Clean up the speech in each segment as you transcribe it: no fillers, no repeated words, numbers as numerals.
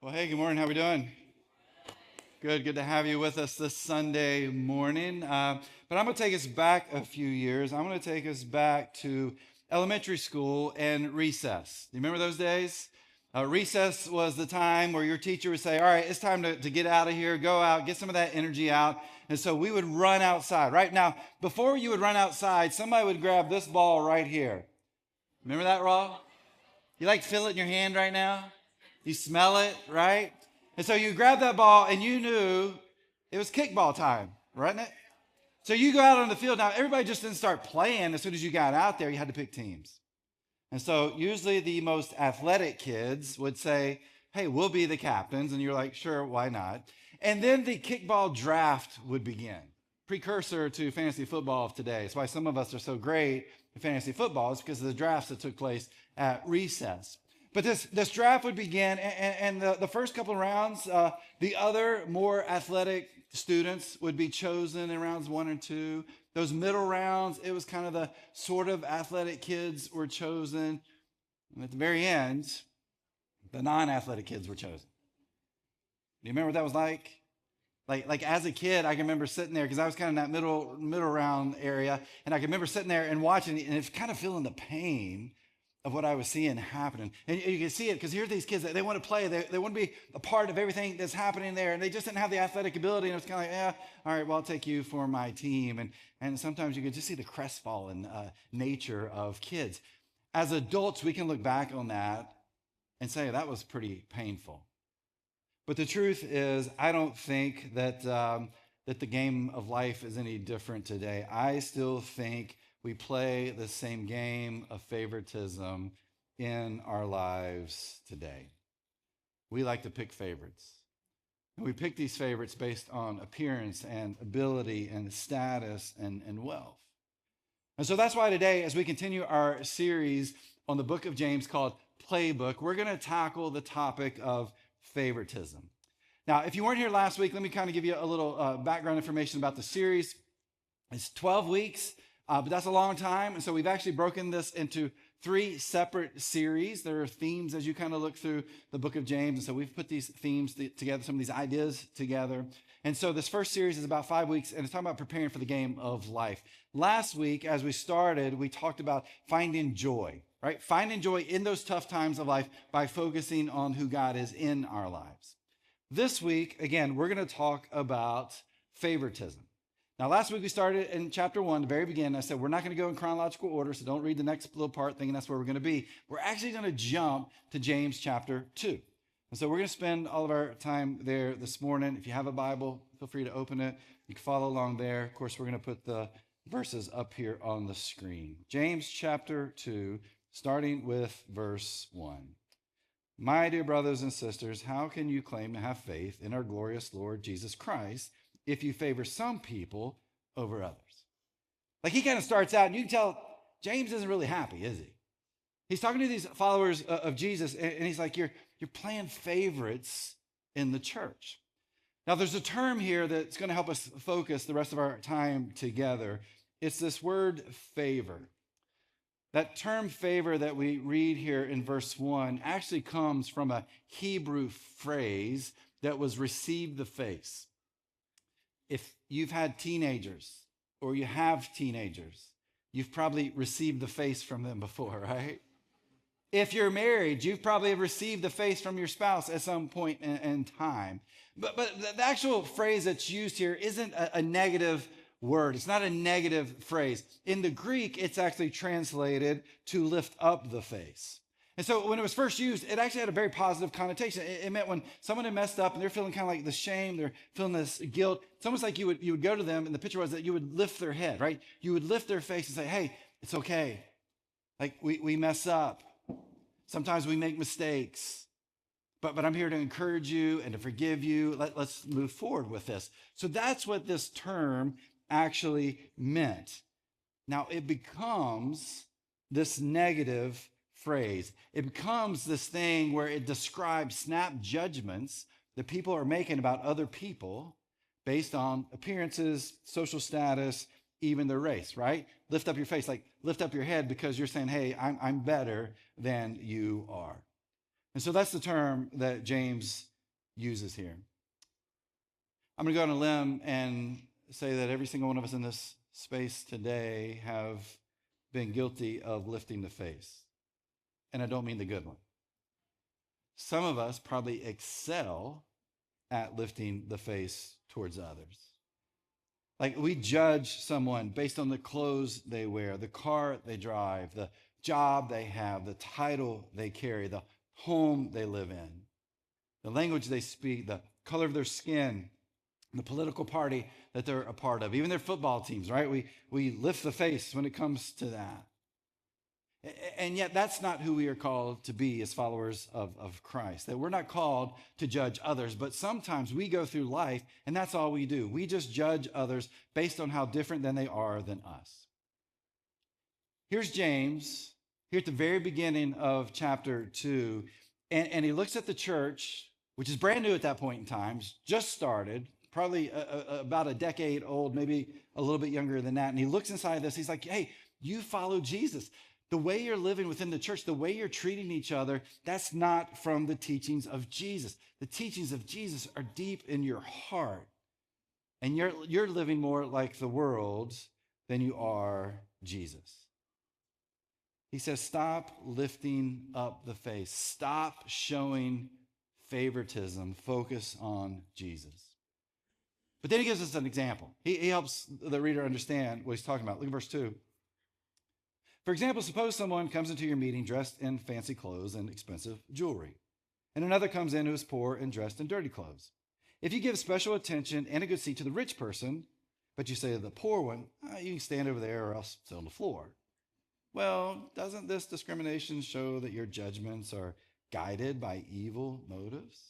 Well, hey, good morning. How we doing? Good to have you with us this Sunday morning. But I'm going to take us back a few years. I'm going to take us back to elementary school and recess. Do you remember those days? Recess was the time where your teacher would say, all right, it's time to get out of here, go out, get some of that energy out. And so we would run outside. Right now, before you would run outside, somebody would grab this ball right here. Remember that, Raw? You like feel it in your hand right now? You smell it, right? And so you grab that ball and you knew it was kickball time, wasn't it? So you go out on the field. Now, everybody just didn't start playing as soon as you got out there. You had to pick teams. And so usually the most athletic kids would say, hey, we'll be the captains. And you're like, sure, why not? And then the kickball draft would begin, precursor to fantasy football of today. It's why some of us are so great at fantasy football. It's because of the drafts that took place at recess. But this draft would begin, and the first couple of rounds, the other more athletic students would be chosen in rounds 1 and 2. Those middle rounds, it was kind of the sort of athletic kids were chosen. And at the very end, the non-athletic kids were chosen. Do you remember what that was like? Like as a kid, I can remember sitting there because I was kind of in that middle round area, and I can remember sitting there and watching, and it's kind of feeling the pain of what I was seeing happening. And you can see it because here are these kids that they want to play. They want to be a part of everything that's happening there. And they just didn't have the athletic ability. And it's kind of like, yeah, all right, well, I'll take you for my team. And sometimes you can just see the crestfallen nature of kids. As adults, we can look back on that and say that was pretty painful. But the truth is, I don't think that the game of life is any different today. I still think we play the same game of favoritism in our lives today. We like to pick favorites. And we pick these favorites based on appearance and ability and status and wealth. And so that's why today, as we continue our series on the book of James called Playbook, we're going to tackle the topic of favoritism. Now, if you weren't here last week, let me kind of give you a little background information about the series. It's 12 weeks. But that's a long time. And so we've actually broken this into 3 separate series. There are themes as you kind of look through the book of James. And so we've put these themes together, some of these ideas together. And so this first series is about 5 weeks, and it's talking about preparing for the game of life. Last week, as we started, we talked about finding joy, right? Finding joy in those tough times of life by focusing on who God is in our lives. This week, again, we're going to talk about favoritism. Now, last week we started in chapter 1, the very beginning. I said we're not going to go in chronological order, so don't read the next little part thinking that's where we're going to be. We're actually going to jump to James chapter 2. And so we're going to spend all of our time there this morning. If you have a Bible, feel free to open it. You can follow along there. Of course, we're going to put the verses up here on the screen. James chapter 2, starting with verse 1. My dear brothers and sisters, how can you claim to have faith in our glorious Lord Jesus Christ if you favor some people over others? Like he kind of starts out, and you can tell James isn't really happy, is he? He's talking to these followers of Jesus, and he's like, you're playing favorites in the church. Now, there's a term here that's going to help us focus the rest of our time together. It's this word favor. That term favor that we read here in verse 1 actually comes from a Hebrew phrase that was receive the face. If you've had teenagers or you have teenagers, you've probably received the face from them before, right? If you're married, you've probably received the face from your spouse at some point in time. But the actual phrase that's used here isn't a negative word. It's not a negative phrase. In the Greek, it's actually translated to lift up the face. And so when it was first used, it actually had a very positive connotation. It meant when someone had messed up and they're feeling kind of like the shame, they're feeling this guilt, it's almost like you would go to them, and the picture was that you would lift their head, right? You would lift their face and say, hey, it's okay. Like we mess up. Sometimes we make mistakes. But I'm here to encourage you and to forgive you. Let's move forward with this. So that's what this term actually meant. Now it becomes this negative phrase. It becomes this thing where it describes snap judgments that people are making about other people based on appearances, social status, even their race, right? Lift up your face, like lift up your head because you're saying, hey, I'm better than you are. And so that's the term that James uses here. I'm going to go on a limb and say that every single one of us in this space today have been guilty of lifting the face. And I don't mean the good one. Some of us probably excel at lifting the face towards others. Like we judge someone based on the clothes they wear, the car they drive, the job they have, the title they carry, the home they live in, the language they speak, the color of their skin, the political party that they're a part of, even their football teams, right? We lift the face when it comes to that. And yet that's not who we are called to be as followers of Christ. That we're not called to judge others, but sometimes we go through life and that's all we do. We just judge others based on how different than they are than us. Here's James, here at the very beginning of chapter 2, and he looks at the church, which is brand new at that point in time, just started, probably about a decade old, maybe a little bit younger than that. And he looks inside this, he's like, hey, you follow Jesus. The way you're living within the church, the way you're treating each other, that's not from the teachings of Jesus. The teachings of Jesus are deep in your heart. And you're living more like the world than you are Jesus. He says, stop lifting up the face. Stop showing favoritism. Focus on Jesus. But then he gives us an example. He helps the reader understand what he's talking about. Look at verse 2. For example, suppose someone comes into your meeting dressed in fancy clothes and expensive jewelry, and another comes in who is poor and dressed in dirty clothes. If you give special attention and a good seat to the rich person, but you say to the poor one, you can stand over there or else sit on the floor. Well, doesn't this discrimination show that your judgments are guided by evil motives?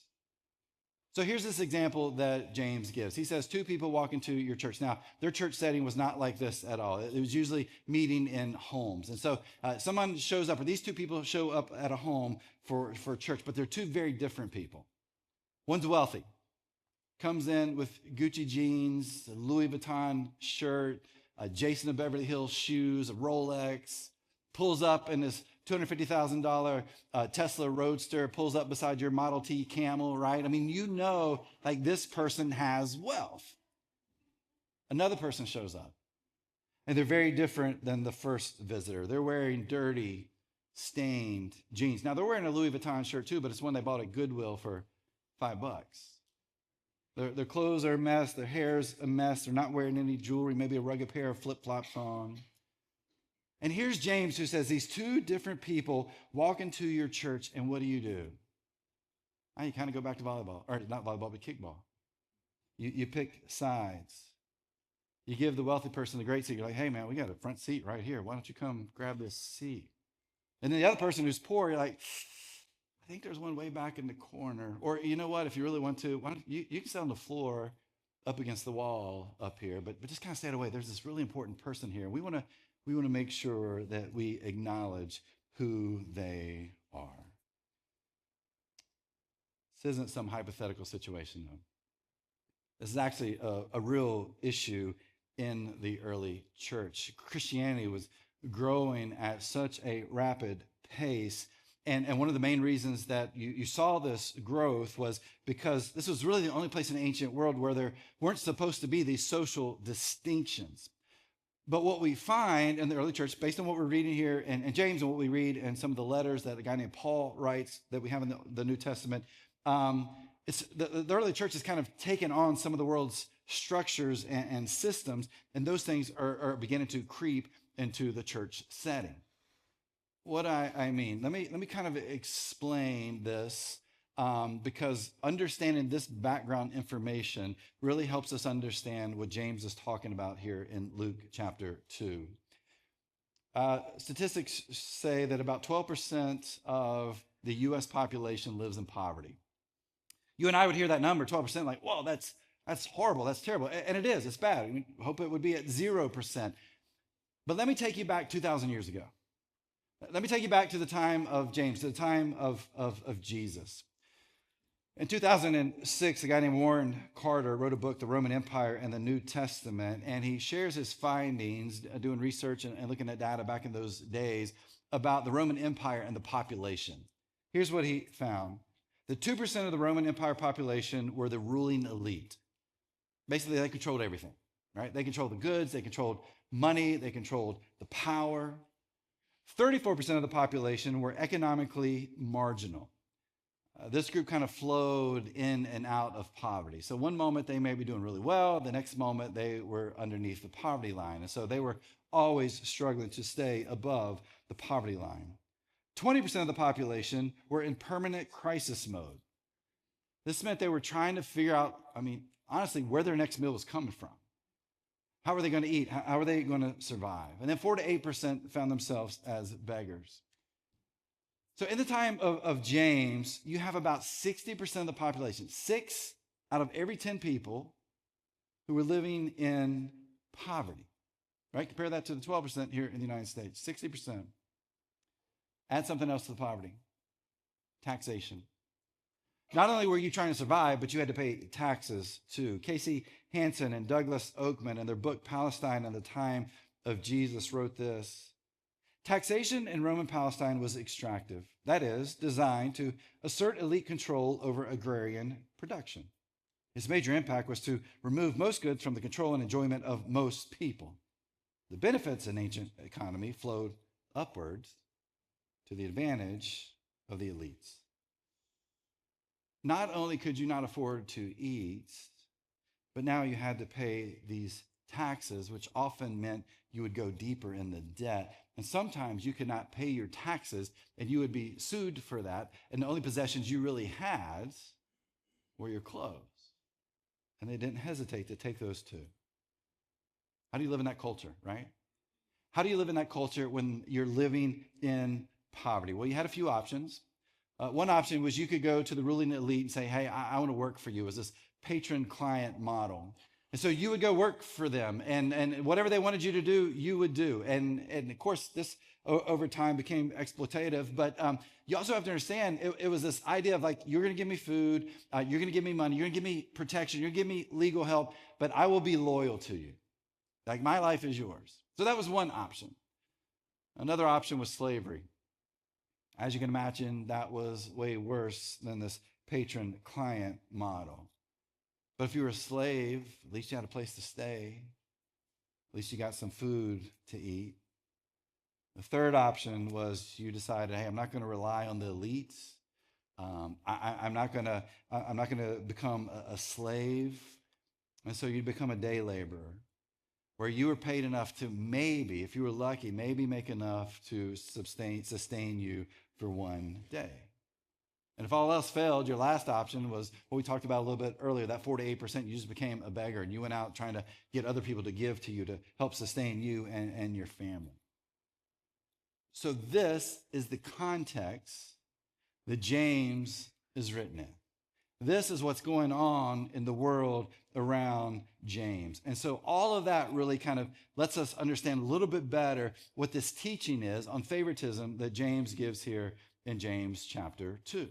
So here's this example that James gives. He says two people walk into your church. Now, their church setting was not like this at all. It was usually meeting in homes. And so someone shows up, or these two people show up at a home for church, but they're two very different people. One's wealthy, comes in with Gucci jeans, a Louis Vuitton shirt, a Jason of Beverly Hills shoes, a Rolex, pulls up in his $250,000 Tesla Roadster, pulls up beside your Model T Camel, right? I mean, you know, like this person has wealth. Another person shows up, and they're very different than the first visitor. They're wearing dirty, stained jeans. Now, they're wearing a Louis Vuitton shirt too, but it's one they bought at Goodwill for $5. Their clothes are a mess. Their hair's a mess. They're not wearing any jewelry, maybe a rugged pair of flip-flops on. And here's James who says these two different people walk into your church, and what do? You kind of go back to volleyball, or not volleyball, but kickball. You pick sides. You give the wealthy person the great seat. You're like, hey, man, we got a front seat right here. Why don't you come grab this seat? And then the other person who's poor, you're like, I think there's one way back in the corner. Or you know what, if you really want to, why don't you can sit on the floor up against the wall up here, but just kind of stay out of the way. There's this really important person here. We want to make sure that we acknowledge who they are. This isn't some hypothetical situation, though. This is actually a real issue in the early church. Christianity was growing at such a rapid pace. And one of the main reasons that you saw this growth was because this was really the only place in the ancient world where there weren't supposed to be these social distinctions. But what we find in the early church, based on what we're reading here in James and what we read in some of the letters that a guy named Paul writes that we have in the New Testament, it's the early church has kind of taken on some of the world's structures and systems, and those things are beginning to creep into the church setting. What I mean, let me kind of explain this because understanding this background information really helps us understand what James is talking about here in Luke chapter 2. Statistics say that about 12% of the U.S. population lives in poverty. You and I would hear that number, 12%, like, whoa, that's horrible, that's terrible. And it is, it's bad. I hope it would be at 0%. But let me take you back 2,000 years ago. Let me take you back to the time of James, to the time of Jesus. In 2006, a guy named Warren Carter wrote a book, The Roman Empire and the New Testament, and he shares his findings, doing research and looking at data back in those days about the Roman Empire and the population. Here's what he found. The 2% of the Roman Empire population were the ruling elite. Basically, they controlled everything, right? They controlled the goods, they controlled money, they controlled the power. 34% of the population were economically marginal. This group kind of flowed in and out of poverty. So one moment they may be doing really well, the next moment they were underneath the poverty line. And so they were always struggling to stay above the poverty line. 20% of the population were in permanent crisis mode. This meant they were trying to figure out, honestly, where their next meal was coming from. How are they going to eat? How are they going to survive? And then 4 to 8% found themselves as beggars. So in the time of James, you have about 60% of the population, 6 out of every 10 people who were living in poverty, right? Compare that to the 12% here in the United States, 60%. Add something else to the poverty, taxation. Not only were you trying to survive, but you had to pay taxes too. Casey Hansen and Douglas Oakman in their book Palestine in the Time of Jesus wrote this. Taxation in Roman Palestine was extractive, that is, designed to assert elite control over agrarian production. Its major impact was to remove most goods from the control and enjoyment of most people. The benefits in ancient economy flowed upwards to the advantage of the elites. Not only could you not afford to eat, but now you had to pay these taxes, which often meant you would go deeper in the debt. And sometimes you could not pay your taxes and you would be sued for that. And the only possessions you really had were your clothes. And they didn't hesitate to take those too. How do you live in that culture, right? How do you live in that culture when you're living in poverty? Well, you had a few options. One option was you could go to the ruling elite and say, hey, I want to work for you as this patron-client model. And so you would go work for them, and whatever they wanted you to do, you would do. And of course, this over time became exploitative, but you also have to understand, it was this idea of like, you're going to give me food, you're going to give me money, you're going to give me protection, you're going to give me legal help, but I will be loyal to you. Like, my life is yours. So that was one option. Another option was slavery. As you can imagine, that was way worse than this patron-client model. But if you were a slave, at least you had a place to stay. At least you got some food to eat. The third option was you decided, hey, I'm not going to rely on the elites. I'm not going to become a slave. And so you become a day laborer, where you were paid enough to maybe, if you were lucky, maybe make enough to sustain you for one day. And if all else failed, your last option was what we talked about a little bit earlier, that 4 to 8%, you just became a beggar and you went out trying to get other people to give to you to help sustain you and your family. So this is the context that James is written in. This is what's going on in the world around James. And so all of that really kind of lets us understand a little bit better what this teaching is on favoritism that James gives here in James chapter 2.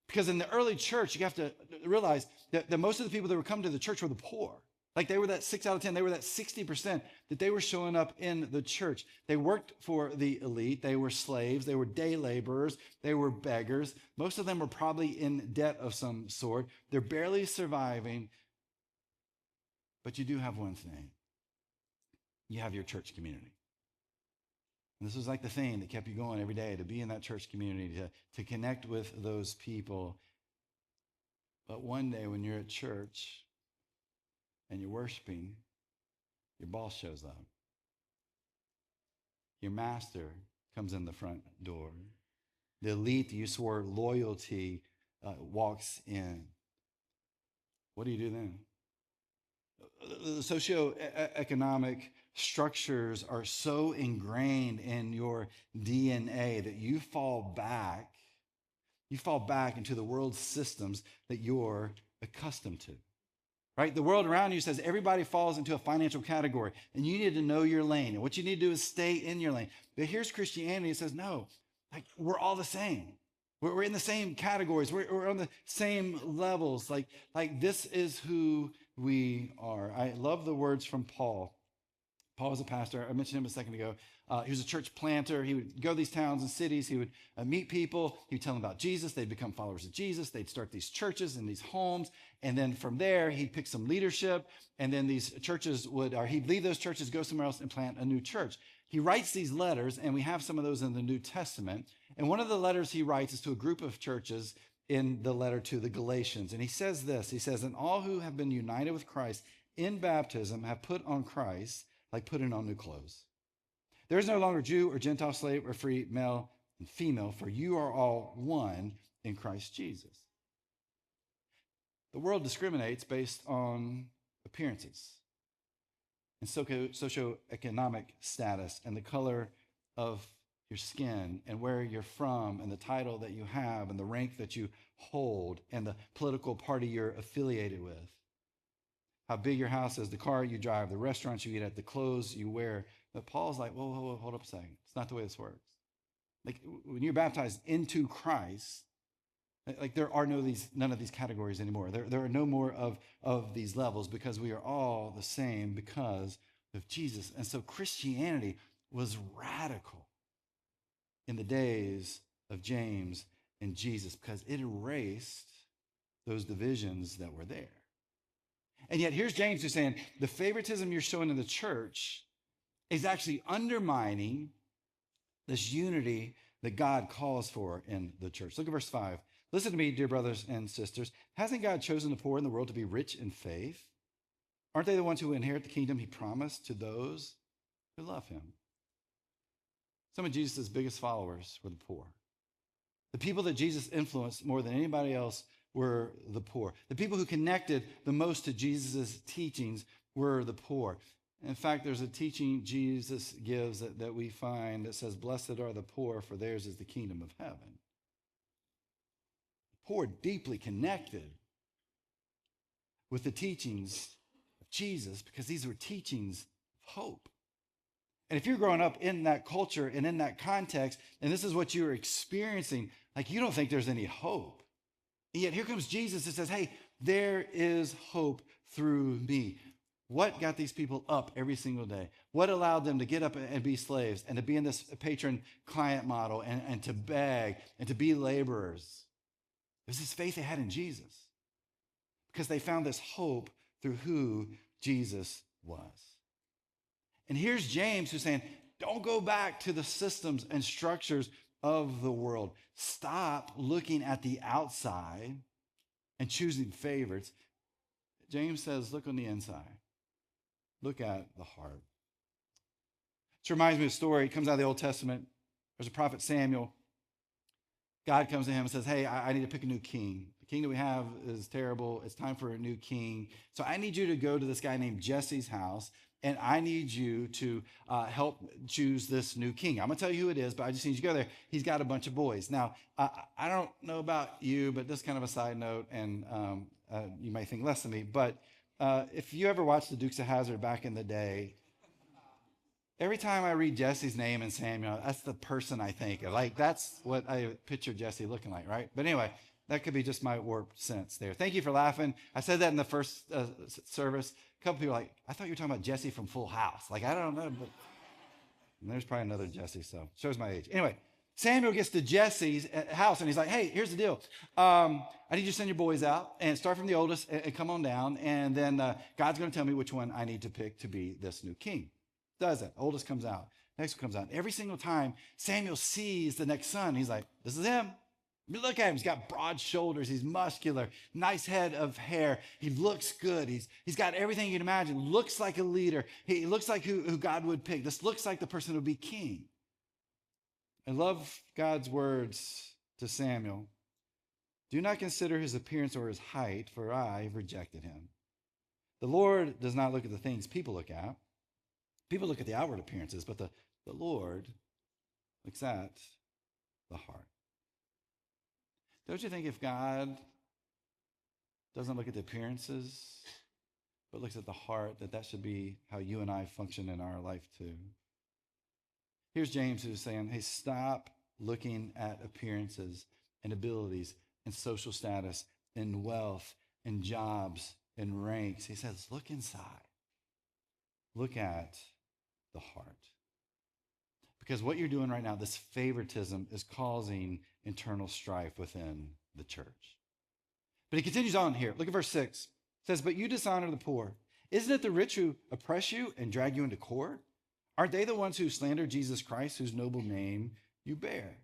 Because in the early church, you have to realize that most of the people that were coming to the church were the poor. Like, they were that 6 out of 10, they were that 60% that they were showing up in the church. They worked for the elite. They were slaves. They were day laborers. They were beggars. Most of them were probably in debt of some sort. They're barely surviving. But you do have one thing. You have your church community. And this was like the thing that kept you going every day, to be in that church community, to connect with those people. But one day when you're at church and you're worshiping, your boss shows up. Your master comes in the front door. The elite that you swore loyalty walks in. What do you do then? The socioeconomic structures are so ingrained in your DNA that you fall back into the world systems that you're accustomed to. Right? The world around you says everybody falls into a financial category, and you need to know your lane. And what you need to do is stay in your lane. But here's Christianity. It says, no, like, we're all the same. We're in the same categories. We're on the same levels. Like this is who we are. I love the words from Paul Paul was a pastor. I mentioned him a second ago. He was a church planter. He would go to these towns and cities. He would meet people. He would tell them about Jesus. They'd become followers of Jesus. They'd start these churches and these homes. And then from there, he'd pick some leadership. And then these churches he'd leave those churches, go somewhere else and plant a new church. He writes these letters, and we have some of those in the New Testament. And one of the letters he writes is to a group of churches in the letter to the Galatians. And he says this, he says, and all who have been united with Christ in baptism have put on Christ, like putting on new clothes. There is no longer Jew or Gentile, slave or free, male and female, for you are all one in Christ Jesus. The world discriminates based on appearances and socioeconomic status and the color of your skin and where you're from and the title that you have and the rank that you hold and the political party you're affiliated with. How big your house is, the car you drive, the restaurants you eat at, the clothes you wear. But Paul's like, whoa, hold up a second. It's not the way this works. Like when you're baptized into Christ, like there are none of these categories anymore. There are no more of these levels because we are all the same because of Jesus. And so Christianity was radical in the days of James and Jesus because it erased those divisions that were there. And yet here's James who's saying the favoritism you're showing in the church is actually undermining this unity that God calls for in the church. Look at verse 5. Listen to me, dear brothers and sisters. Hasn't God chosen the poor in the world to be rich in faith? Aren't they the ones who inherit the kingdom he promised to those who love him? Some of Jesus' biggest followers were the poor. The people that Jesus influenced more than anybody else were the poor. The people who connected the most to Jesus' teachings were the poor. In fact, there's a teaching Jesus gives that we find that says, blessed are the poor, for theirs is the kingdom of heaven. The poor deeply connected with the teachings of Jesus because these were teachings of hope. And if you're growing up in that culture and in that context, and this is what you're experiencing, like you don't think there's any hope. And yet here comes Jesus and says, hey, there is hope through me. What got these people up every single day? What allowed them to get up and be slaves and to be in this patron-client model and to beg and to be laborers? It was this faith they had in Jesus because they found this hope through who Jesus was. And here's James who's saying, don't go back to the systems and structures of the world. Stop looking at the outside and choosing favorites. James says, look on the inside. Look at the heart. This reminds me of a story. It comes out of the Old Testament. There's a prophet Samuel. God comes to him and says, hey, I need to pick a new king. The king that we have is terrible. It's time for a new king. So I need you to go to this guy named Jesse's house, and I need you to help choose this new king. I'm going to tell you who it is, but I just need you to go there. He's got a bunch of boys. Now, I don't know about you, but this is kind of a side note, and you might think less of me, but if you ever watched the Dukes of Hazzard back in the day, every time I read Jesse's name in Samuel, that's the person I think of. Like, that's what I picture Jesse looking like, right? But anyway, that could be just my warped sense there. Thank you for laughing. I said that in the first service. A couple people were like, I thought you were talking about Jesse from Full House. Like, I don't know, but there's probably another Jesse, so shows my age. Anyway, Samuel gets to Jesse's house, and he's like, hey, here's the deal. I need you to send your boys out and start from the oldest and come on down, and then God's going to tell me which one I need to pick to be this new king. Does it. Oldest comes out. Next one comes out. Every single time Samuel sees the next son, he's like, this is him. I mean, look at him. He's got broad shoulders. He's muscular. Nice head of hair. He looks good. He's got everything you can imagine. Looks like a leader. He looks like who God would pick. This looks like the person who would be king. I love God's words to Samuel. Do not consider his appearance or his height, for I have rejected him. The Lord does not look at the things people look at. People look at the outward appearances, but the Lord looks at the heart. Don't you think if God doesn't look at the appearances, but looks at the heart, that should be how you and I function in our life too? Here's James who's saying, hey, stop looking at appearances and abilities and social status and wealth and jobs and ranks. He says, look inside. Look at the heart. Because what you're doing right now, this favoritism, is causing internal strife within the church. But he continues on here. Look at verse 6. It says, but you dishonor the poor. Isn't it the rich who oppress you and drag you into court? Aren't they the ones who slander Jesus Christ, whose noble name you bear?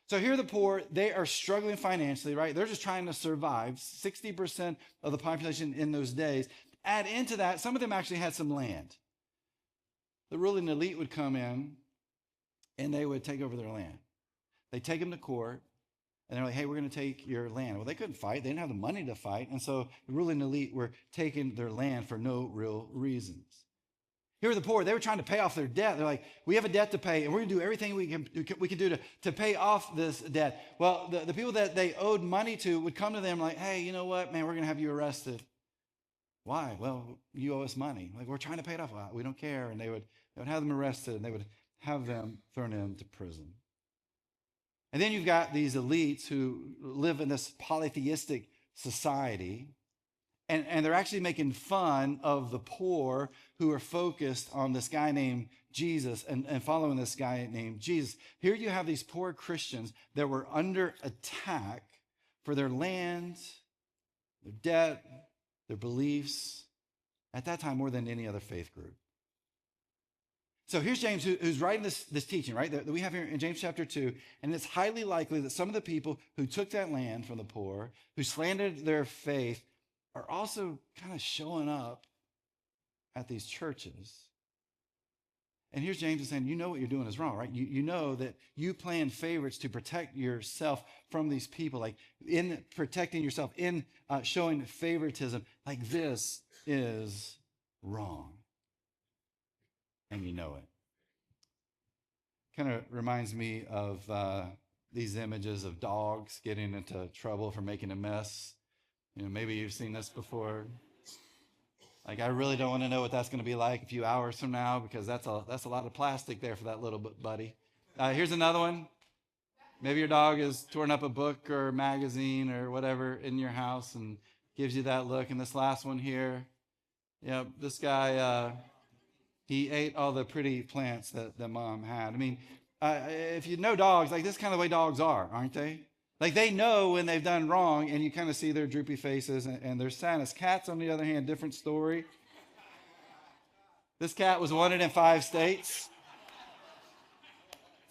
So here are the poor. They are struggling financially, right? They're just trying to survive. 60% of the population in those days. Add into that, some of them actually had some land. The ruling elite would come in and they would take over their land. They'd take them to court, and they're like, hey, we're going to take your land. Well, they couldn't fight. They didn't have the money to fight. And so the ruling elite were taking their land for no real reasons. Here are the poor. They were trying to pay off their debt. They're like, we have a debt to pay, and we're going to do everything we can do to pay off this debt. Well, the people that they owed money to would come to them like, hey, you know what, man, we're going to have you arrested. Why? Well, you owe us money. Like, we're trying to pay it off. We don't care. And they would have them arrested, and they would have them thrown into prison. And then you've got these elites who live in this polytheistic society, and they're actually making fun of the poor who are focused on this guy named Jesus and following this guy named Jesus. Here you have these poor Christians that were under attack for their land, their debt, their beliefs, at that time more than any other faith group. So here's James who's writing this teaching, right, that we have here in James chapter 2, and it's highly likely that some of the people who took that land from the poor, who slandered their faith, are also kind of showing up at these churches. And here's James saying, you know what you're doing is wrong, right? You know that you plan favorites to protect yourself from these people, like in protecting yourself, in showing favoritism, like this is wrong. And you know it. Kind of reminds me of these images of dogs getting into trouble for making a mess. You know, maybe you've seen this before. Like, I really don't want to know what that's going to be like a few hours from now, because that's a lot of plastic there for that little buddy. Here's another one. Maybe your dog has torn up a book or magazine or whatever in your house and gives you that look. And this last one here, this guy, he ate all the pretty plants that mom had. I mean, if you know dogs, like, this is kind of the way dogs are, aren't they? Like, they know when they've done wrong, and you kind of see their droopy faces and their sadness. Cats, on the other hand, different story. This cat was wanted in 5 states.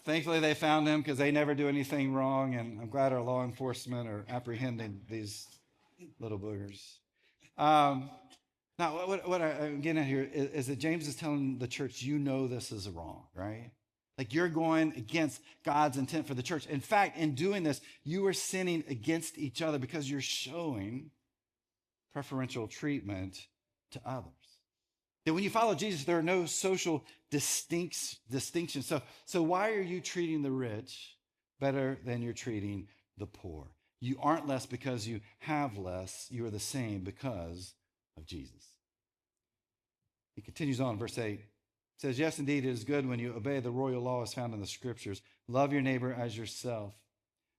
Thankfully, they found him because they never do anything wrong, and I'm glad our law enforcement are apprehending these little boogers. Now, what I'm getting at here is that James is telling the church, you know this is wrong, right? Like, you're going against God's intent for the church. In fact, in doing this, you are sinning against each other because you're showing preferential treatment to others. That when you follow Jesus, there are no social distinctions. So why are you treating the rich better than you're treating the poor? You aren't less because you have less. You are the same because of Jesus. He continues on, verse 8. It says, yes, indeed, it is good when you obey the royal laws found in the scriptures. Love your neighbor as yourself.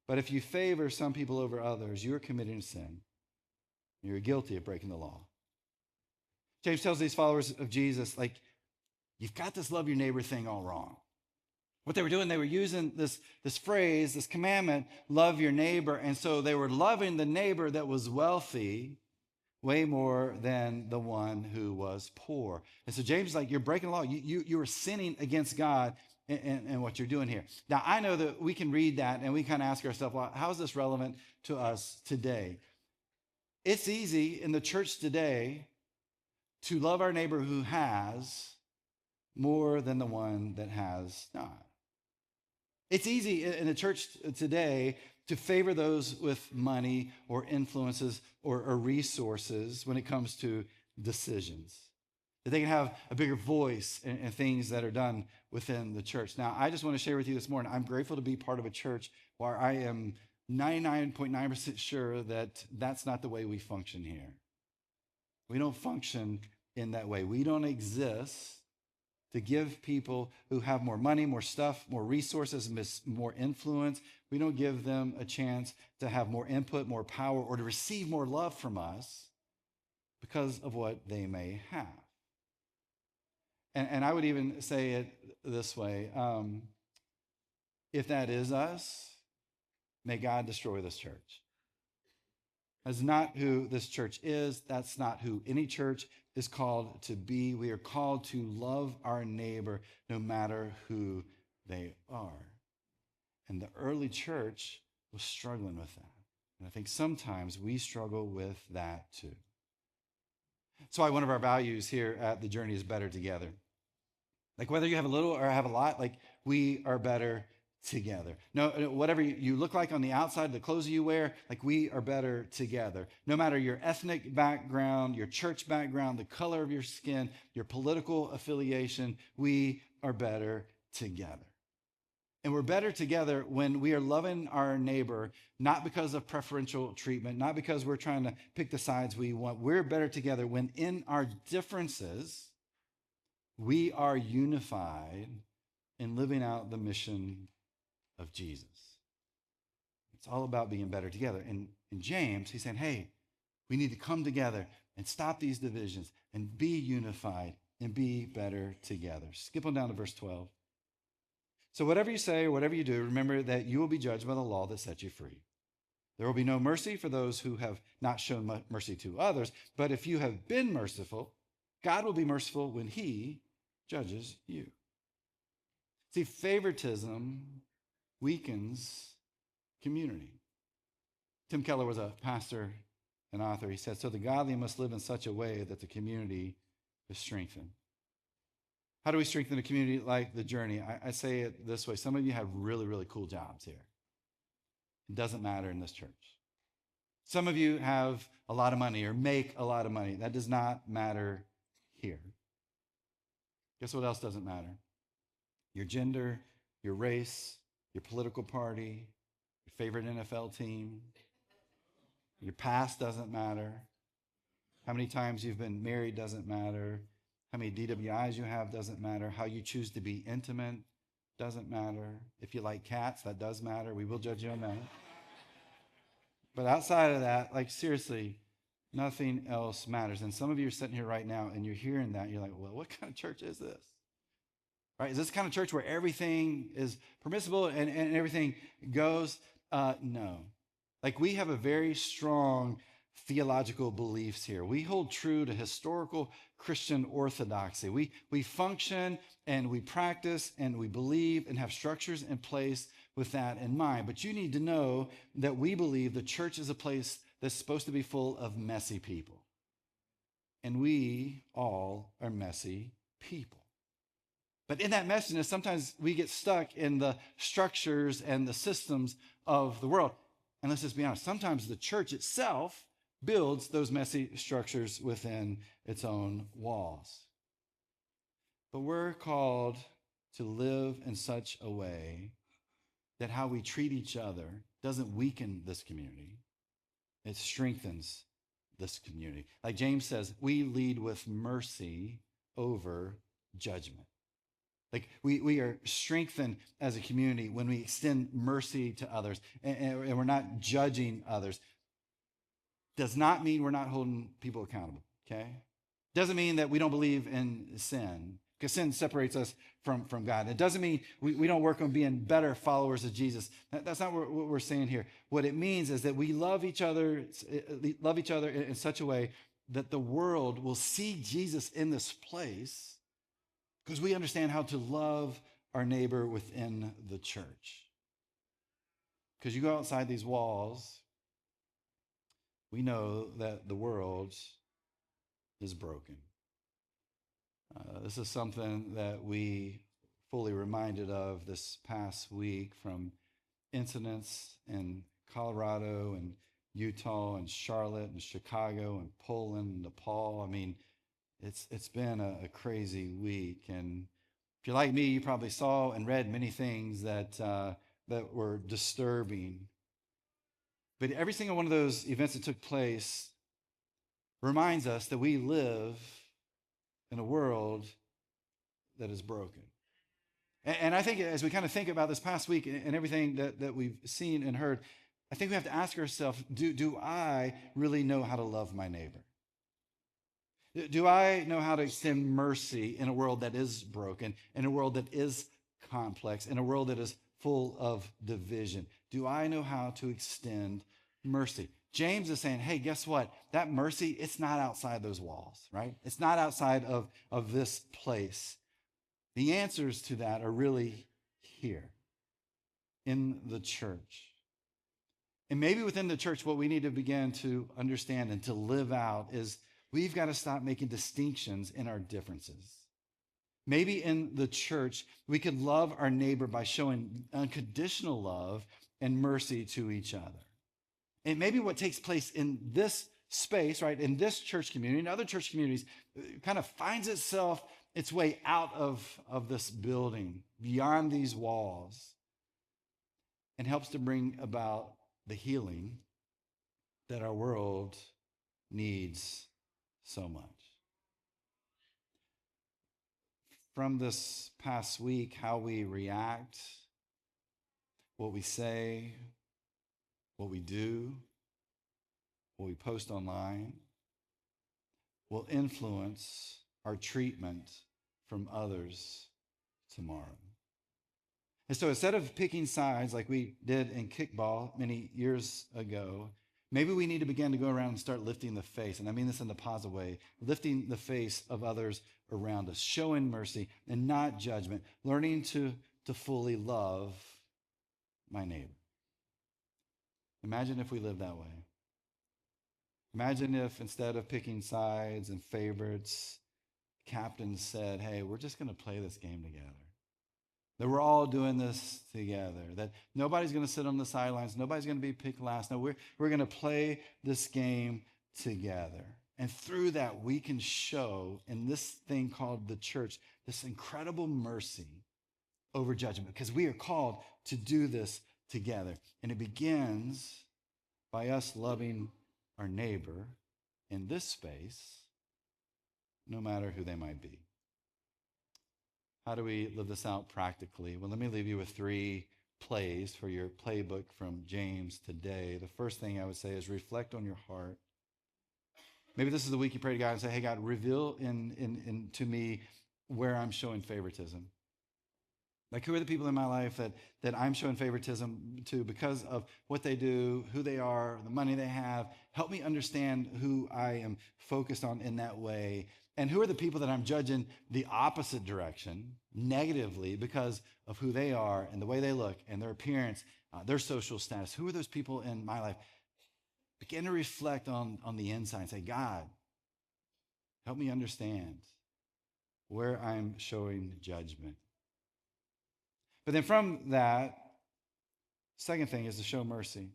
But if you favor some people over others, you are committing sin. You're guilty of breaking the law. James tells these followers of Jesus, like, you've got this love your neighbor thing all wrong. What they were doing, they were using this phrase, this commandment, love your neighbor. And so they were loving the neighbor that was wealthy way more than the one who was poor. And so James is like, you're breaking the law. You are sinning against God in what you're doing here. Now, I know that we can read that and we kind of ask ourselves, well, how is this relevant to us today? It's easy in the church today to love our neighbor who has more than the one that has not. It's easy in the church today to favor those with money or influences or resources when it comes to decisions. That they can have a bigger voice in things that are done within the church. Now, I just want to share with you this morning, I'm grateful to be part of a church where I am 99.9% sure that that's not the way we function here. We don't function in that way. We don't exist to give people who have more money, more stuff, more resources, more influence. We don't give them a chance to have more input, more power, or to receive more love from us because of what they may have. And I would even say it this way. If that is us, may God destroy this church. That's not who this church is. That's not who any church is called to be. We are called to love our neighbor no matter who they are. And the early church was struggling with that. And I think sometimes we struggle with that too. That's why one of our values here at The Journey is better together. Like whether you have a little or have a lot, like we are better together. No, whatever you look like on the outside, the clothes you wear, like we are better together. No matter your ethnic background, your church background, the color of your skin, your political affiliation, we are better together. And we're better together when we are loving our neighbor, not because of preferential treatment, not because we're trying to pick the sides we want. We're better together when in our differences, we are unified in living out the mission of Jesus. It's all about being better together. And in James, he's saying, hey, we need to come together and stop these divisions and be unified and be better together. Skip on down to verse 12. So whatever you say or whatever you do, remember that you will be judged by the law that sets you free. There will be no mercy for those who have not shown mercy to others. But if you have been merciful, God will be merciful when he judges you. See, favoritism weakens community. Tim Keller was a pastor and author. He said, so the godly must live in such a way that the community is strengthened. How do we strengthen a community like The Journey? I say it this way. Some of you have really, really cool jobs here. It doesn't matter in this church. Some of you have a lot of money or make a lot of money. That does not matter here. Guess what else doesn't matter? Your gender, your race, your political party, your favorite NFL team. Your past doesn't matter. How many times you've been married doesn't matter. How many DWIs you have doesn't matter. How you choose to be intimate doesn't matter. If you like cats, that does matter. We will judge you on that. But outside of that, like seriously, nothing else matters. And some of you are sitting here right now and you're hearing that. You're like, well, what kind of church is this? Right? Is this the kind of church where everything is permissible and everything goes? No. Like we have a very strong theological beliefs here. We hold true to historical Christian orthodoxy. We function and we practice and we believe and have structures in place with that in mind. But you need to know that we believe the church is a place that's supposed to be full of messy people. And we all are messy people. But in that messiness, sometimes we get stuck in the structures and the systems of the world. And let's just be honest, sometimes the church itself builds those messy structures within its own walls. But we're called to live in such a way that how we treat each other doesn't weaken this community. It strengthens this community. Like James says, we lead with mercy over judgment. Like we are strengthened as a community when we extend mercy to others and we're not judging others. Does not mean we're not holding people accountable, okay? Doesn't mean that we don't believe in sin, because sin separates us from God. It doesn't mean we don't work on being better followers of Jesus. That's not what we're saying here. What it means is that we love each other in such a way that the world will see Jesus in this place because we understand how to love our neighbor within the church. Because you go outside these walls, we know that the world is broken. This is something that we fully reminded of this past week from incidents in Colorado and Utah and Charlotte and Chicago and Poland and Nepal. I mean, it's been a crazy week. And if you're like me, you probably saw and read many things that were disturbing. But every single one of those events that took place reminds us that we live in a world that is broken. And I think as we kind of think about this past week and everything that we've seen and heard, I think we have to ask ourselves, do I really know how to love my neighbor? Do I know how to extend mercy in a world that is broken, in a world that is complex, in a world that is full of division? Do I know how to extend mercy? James is saying, hey, guess what? That mercy, it's not outside those walls, right? It's not outside of this place. The answers to that are really here in the church. And maybe within the church, what we need to begin to understand and to live out is we've got to stop making distinctions in our differences. Maybe in the church, we could love our neighbor by showing unconditional love and mercy to each other. And maybe what takes place in this space, right, in this church community, and other church communities, kind of finds its way out of this building, beyond these walls, and helps to bring about the healing that our world needs so much. From this past week, how we react, what we say, what we do, what we post online, will influence our treatment from others tomorrow. And so instead of picking sides like we did in kickball many years ago, maybe we need to begin to go around and start lifting the face. And I mean this in the positive way, lifting the face of others around us, showing mercy and not judgment, learning to fully love my neighbor. Imagine if we lived that way. Imagine if instead of picking sides and favorites, captains said, hey, we're just going to play this game together. That we're all doing this together. That nobody's going to sit on the sidelines. Nobody's going to be picked last. No, we're going to play this game together. And through that, we can show in this thing called the church this incredible mercy over judgment, because we are called to do this together. And it begins by us loving our neighbor in this space, no matter who they might be. How do we live this out practically? Well, let me leave you with 3 plays for your playbook from James today. The first thing I would say is reflect on your heart. Maybe this is the week you pray to God and say, hey, God, reveal to me where I'm showing favoritism. Like, who are the people in my life that I'm showing favoritism to because of what they do, who they are, the money they have? Help me understand who I am focused on in that way. And who are the people that I'm judging the opposite direction, negatively, because of who they are and the way they look and their appearance, their social status? Who are those people in my life? Begin to reflect on the inside and say, God, help me understand where I'm showing judgment. But then from that, second thing is to show mercy.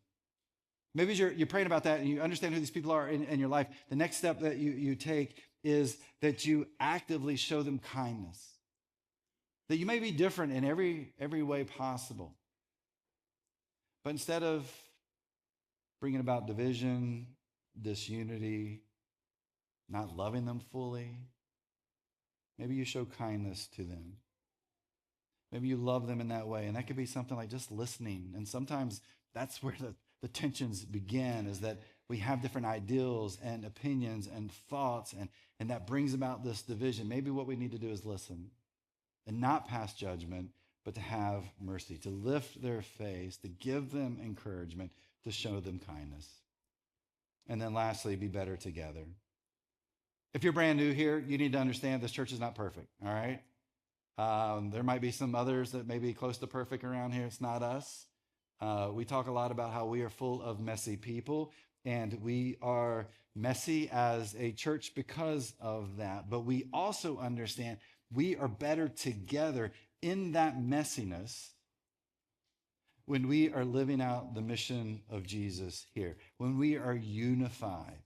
Maybe you're praying about that and you understand who these people are in your life. The next step that you take is that you actively show them kindness. That you may be different in every way possible. But instead of bringing about division, disunity, not loving them fully, maybe you show kindness to them. Maybe you love them in that way. And that could be something like just listening. And sometimes that's where the tensions begin, is that we have different ideals and opinions and thoughts, and that brings about this division. Maybe what we need to do is listen and not pass judgment, but to have mercy, to lift their face, to give them encouragement, to show them kindness. And then lastly, be better together. If you're brand new here, you need to understand this church is not perfect, all right? There might be some others that may be close to perfect around here. It's not us. We talk a lot about how we are full of messy people, and we are messy as a church because of that. But we also understand we are better together in that messiness when we are living out the mission of Jesus here, when we are unified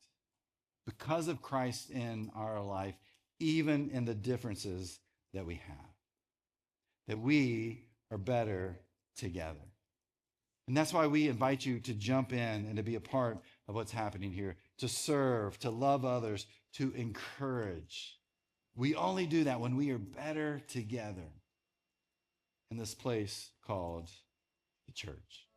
because of Christ in our life, even in the differences that we have. That we are better together. And that's why we invite you to jump in and to be a part of what's happening here, to serve, to love others, to encourage. We only do that when we are better together in this place called the church.